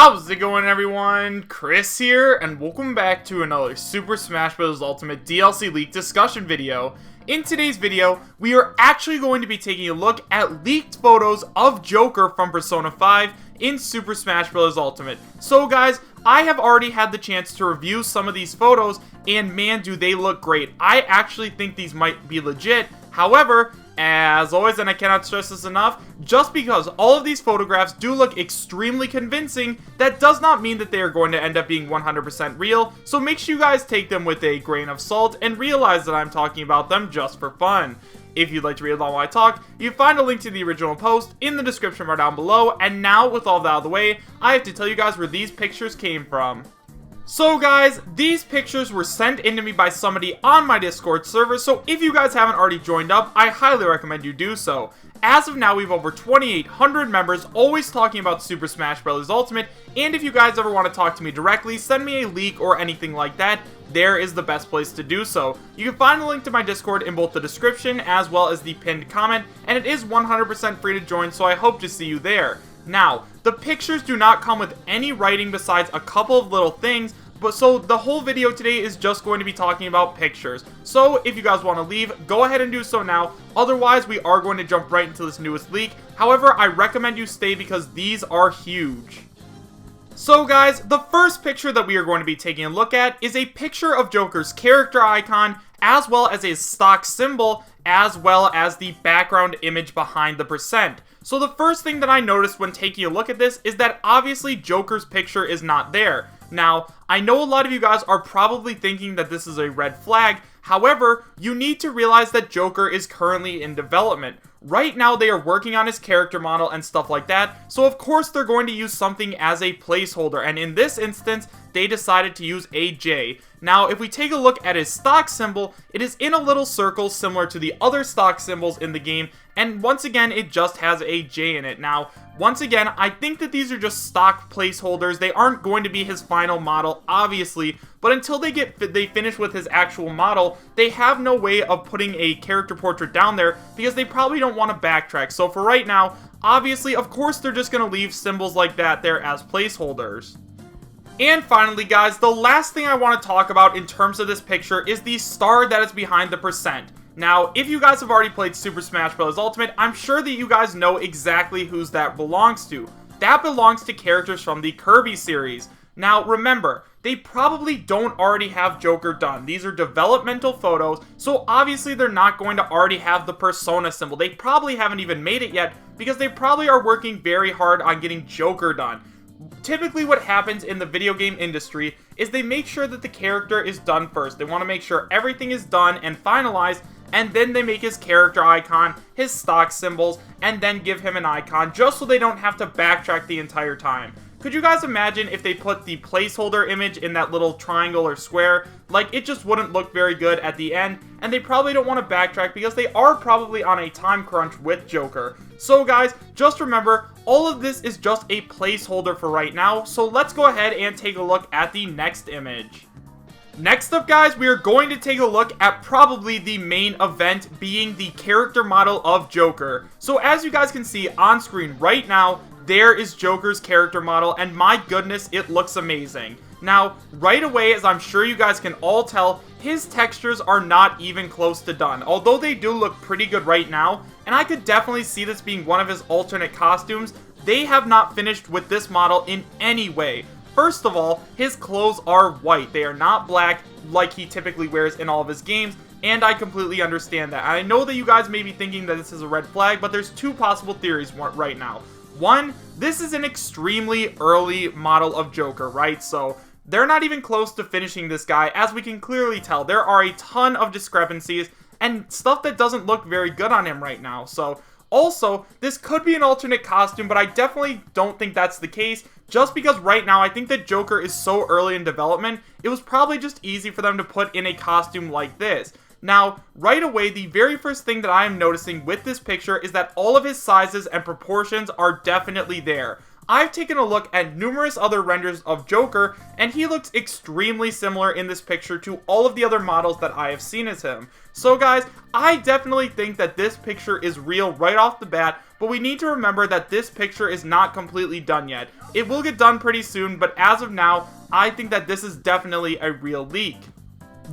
How's it going, everyone? Chris here, and welcome back to another Super Smash Bros. Ultimate DLC leak discussion video. In today's video, we are actually going to be taking a look at leaked photos of Joker from Persona 5 in Super Smash Bros. Ultimate. So guys, I have already had the chance to review some of these photos, and man, do they look great. I actually think these might be legit. However, as always, and I cannot stress this enough, just because all of these photographs do look extremely convincing, that does not mean that they are going to end up being 100% real, so make sure you guys take them with a grain of salt and realize that I'm talking about them just for fun. If you'd like to read along while I talk, you can find a link to the original post in the description bar down below, and now, with all that out of the way, I have to tell you guys where these pictures came from. So guys, these pictures were sent in to me by somebody on my Discord server, so if you guys haven't already joined up, I highly recommend you do so. As of now, we have over 2,800 members always talking about Super Smash Bros. Ultimate, and if you guys ever want to talk to me directly, send me a leak or anything like that, there is the best place to do so. You can find the link to my Discord in both the description as well as the pinned comment, and it is 100% free to join, so I hope to see you there. Now, the pictures do not come with any writing besides a couple of little things, but so the whole video today is just going to be talking about pictures. So if you guys want to leave, go ahead and do so now. Otherwise, we are going to jump right into this newest leak. However, I recommend you stay because these are huge. So guys, the first picture that we are going to be taking a look at is a picture of Joker's character icon, as well as his stock symbol, as well as the background image behind the percent. So the first thing that I noticed when taking a look at this is that obviously Joker's picture is not there. Now, I know a lot of you guys are probably thinking that this is a red flag. However, you need to realize that Joker is currently in development. Right now, they are working on his character model and stuff like that, so of course they're going to use something as a placeholder, and in this instance, they decided to use a J. Now, if we take a look at his stock symbol, it is in a little circle similar to the other stock symbols in the game, and once again, it just has a J in it. Now, once again, I think that these are just stock placeholders. They aren't going to be his final model, obviously, but until they finish with his actual model, they have no way of putting a character portrait down there because they probably don't want to backtrack. So for right now, obviously, of course, they're just going to leave symbols like that there as placeholders. And finally, guys, the last thing I want to talk about in terms of this picture is the star that is behind the percent. Now, if you guys have already played Super Smash Bros. Ultimate, I'm sure that you guys know exactly whose that belongs to. That belongs to characters from the Kirby series. Now, remember, they probably don't already have Joker done. These are developmental photos, so obviously they're not going to already have the Persona symbol. They probably haven't even made it yet because they probably are working very hard on getting Joker done. Typically what happens in the video game industry is they make sure that the character is done first. They want to make sure everything is done and finalized, and then they make his character icon, his stock symbols, and then give him an icon just so they don't have to backtrack the entire time. Could you guys imagine if they put the placeholder image in that little triangle or square? Like, it just wouldn't look very good at the end, and they probably don't want to backtrack because they are probably on a time crunch with Joker. So guys, just remember, all of this is just a placeholder for right now, so let's go ahead and take a look at the next image. Next up, guys, we are going to take a look at probably the main event, being the character model of Joker. So as you guys can see on screen right now, there is Joker's character model, and my goodness, it looks amazing. Now, right away, as I'm sure you guys can all tell, his textures are not even close to done, although they do look pretty good right now, and I could definitely see this being one of his alternate costumes. They have not finished with this model in any way. First of all, his clothes are white. They are not black like he typically wears in all of his games, and I completely understand that. And I know that you guys may be thinking that this is a red flag, but there's two possible theories right now. One, this is an extremely early model of Joker, right? So they're not even close to finishing this guy. As we can clearly tell, there are a ton of discrepancies and stuff that doesn't look very good on him right now. So also, this could be an alternate costume, but I definitely don't think that's the case, just because right now I think that Joker is so early in development, it was probably just easy for them to put in a costume like this. Now, right away, the very first thing that I am noticing with this picture is that all of his sizes and proportions are definitely there. I've taken a look at numerous other renders of Joker, and he looks extremely similar in this picture to all of the other models that I have seen as him. So guys, I definitely think that this picture is real right off the bat, but we need to remember that this picture is not completely done yet. It will get done pretty soon, but as of now, I think that this is definitely a real leak.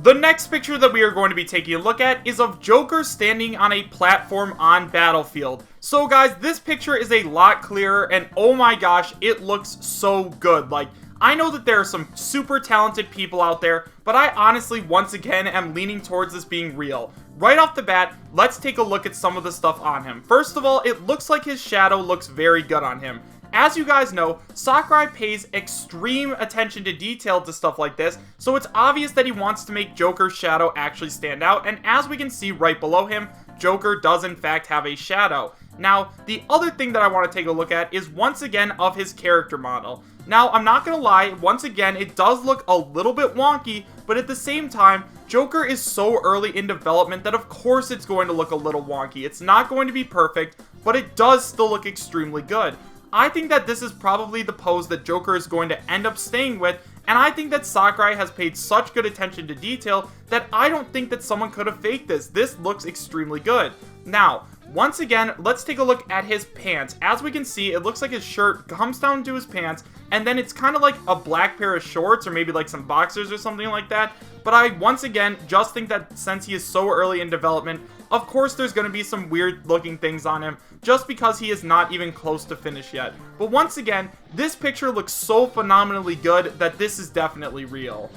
The next picture that we are going to be taking a look at is of Joker standing on a platform on Battlefield. So guys, this picture is a lot clearer, and oh my gosh, it looks so good. Like, I know that there are some super talented people out there, but I honestly, once again, am leaning towards this being real. Right off the bat, let's take a look at some of the stuff on him. First of all, it looks like his shadow looks very good on him. As you guys know, Sakurai pays extreme attention to detail to stuff like this, so it's obvious that he wants to make Joker's shadow actually stand out, and as we can see right below him, Joker does in fact have a shadow. Now, the other thing that I want to take a look at is once again of his character model. Now, I'm not gonna lie, once again, it does look a little bit wonky, but at the same time, Joker is so early in development that of course it's going to look a little wonky. It's not going to be perfect, but it does still look extremely good. I think that this is probably the pose that Joker is going to end up staying with, and I think that Sakurai has paid such good attention to detail that I don't think that someone could have faked this. This looks extremely good. Now, once again, let's take a look at his pants. As we can see, it looks like his shirt comes down to his pants, and then it's kind of like a black pair of shorts, or maybe like some boxers or something like that. But I, once again, just think that since he is so early in development, of course there's going to be some weird looking things on him, just because he is not even close to finish yet. But once again, this picture looks so phenomenally good that this is definitely real.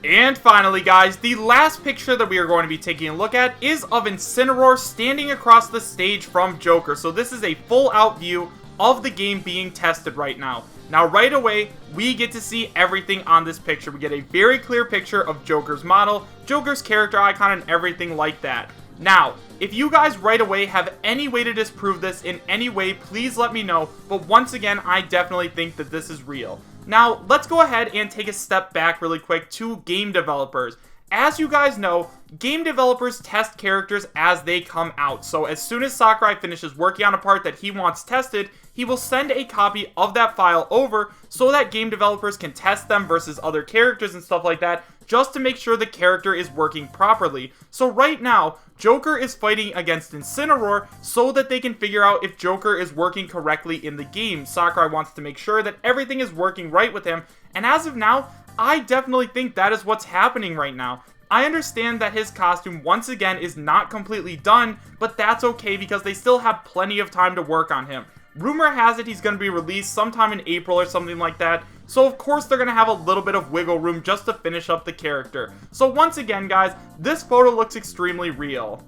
And finally guys, the last picture that we are going to be taking a look at is of Incineroar standing across the stage from Joker. So this is a full out view of the game being tested right now. Now right away, we get to see everything on this picture. We get a very clear picture of Joker's model, Joker's character icon, and everything like that. Now, if you guys right away have any way to disprove this in any way, please let me know. But once again, I definitely think that this is real. Now, let's go ahead and take a step back really quick to game developers. As you guys know, game developers test characters as they come out. So as soon as Sakurai finishes working on a part that he wants tested, he will send a copy of that file over so that game developers can test them versus other characters and stuff like that, just to make sure the character is working properly. So right now, Joker is fighting against Incineroar so that they can figure out if Joker is working correctly in the game. Sakurai wants to make sure that everything is working right with him, and as of now, I definitely think that is what's happening right now. I understand that his costume once again is not completely done, but that's okay because they still have plenty of time to work on him. Rumor has it he's going to be released sometime in April or something like that, so of course they're going to have a little bit of wiggle room just to finish up the character. So once again guys, this photo looks extremely real.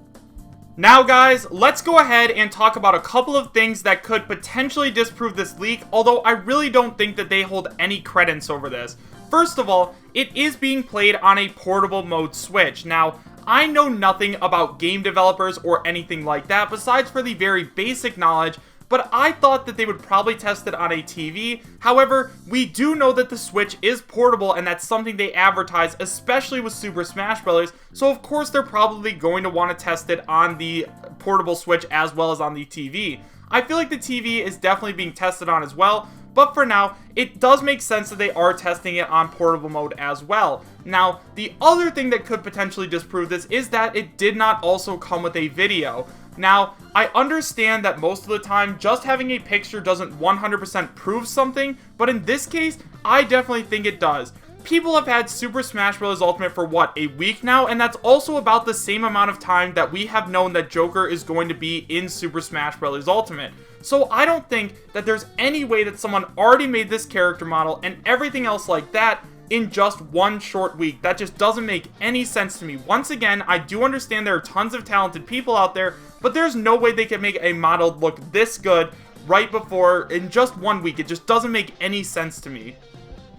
Now guys, let's go ahead and talk about a couple of things that could potentially disprove this leak, although I really don't think that they hold any credence over this. First of all, it is being played on a portable mode Switch. Now, I know nothing about game developers or anything like that besides for the very basic knowledge, but I thought that they would probably test it on a TV. However, we do know that the Switch is portable, and that's something they advertise, especially with Super Smash Bros. So of course they're probably going to want to test it on the portable Switch as well as on the TV. I feel like the TV is definitely being tested on as well, but for now, it does make sense that they are testing it on portable mode as well. Now, the other thing that could potentially disprove this is that it did not also come with a video. Now, I understand that most of the time, just having a picture doesn't 100% prove something, but in this case, I definitely think it does. People have had Super Smash Bros. Ultimate for what, a week now? And that's also about the same amount of time that we have known that Joker is going to be in Super Smash Bros. Ultimate. So I don't think that there's any way that someone already made this character model and everything else like that in just one short week. That just doesn't make any sense to me. Once again, I do understand there are tons of talented people out there, but there's no way they can make a model look this good right before in just 1 week. It just doesn't make any sense to me.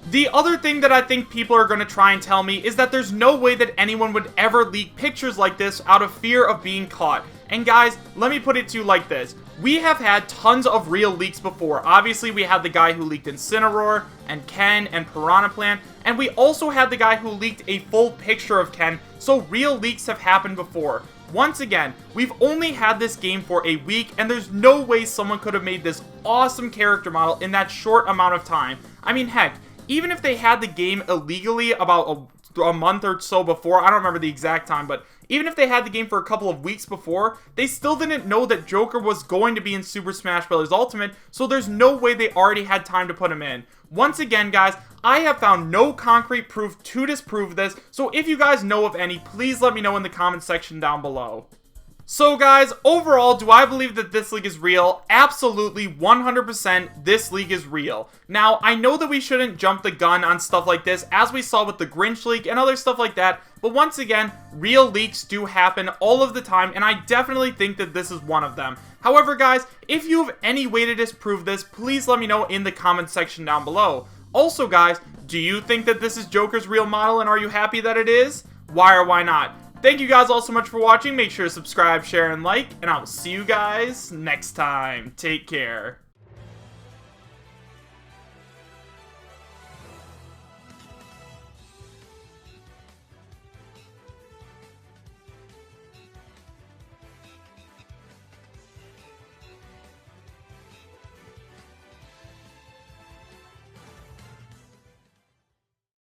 The other thing that I think people are going to try and tell me is that there's no way that anyone would ever leak pictures like this out of fear of being caught. And guys, let me put it to you like this. We have had tons of real leaks before. Obviously, we had the guy who leaked Incineroar, and Ken, and Piranha Plant, and we also had the guy who leaked a full picture of Ken, so real leaks have happened before. Once again, we've only had this game for a week, and there's no way someone could have made this awesome character model in that short amount of time. I mean, heck, even if they had the game illegally about a month or so before, I don't remember the exact time, but even if they had the game for a couple of weeks before, they still didn't know that Joker was going to be in Super Smash Bros. Ultimate, so there's no way they already had time to put him in. Once again, guys, I have found no concrete proof to disprove this, so if you guys know of any, please let me know in the comment section down below. So guys, overall, do I believe that this league is real? Absolutely, 100% this league is real. Now, I know that we shouldn't jump the gun on stuff like this, as we saw with the Grenish leak and other stuff like that, but once again, real leaks do happen all of the time, and I definitely think that this is one of them. However, guys, if you have any way to disprove this, please let me know in the comment section down below. Also, guys, do you think that this is Joker's real model, and are you happy that it is? Why or why not? Thank you guys all so much for watching. Make sure to subscribe, share, and like, and I will see you guys next time. Take care.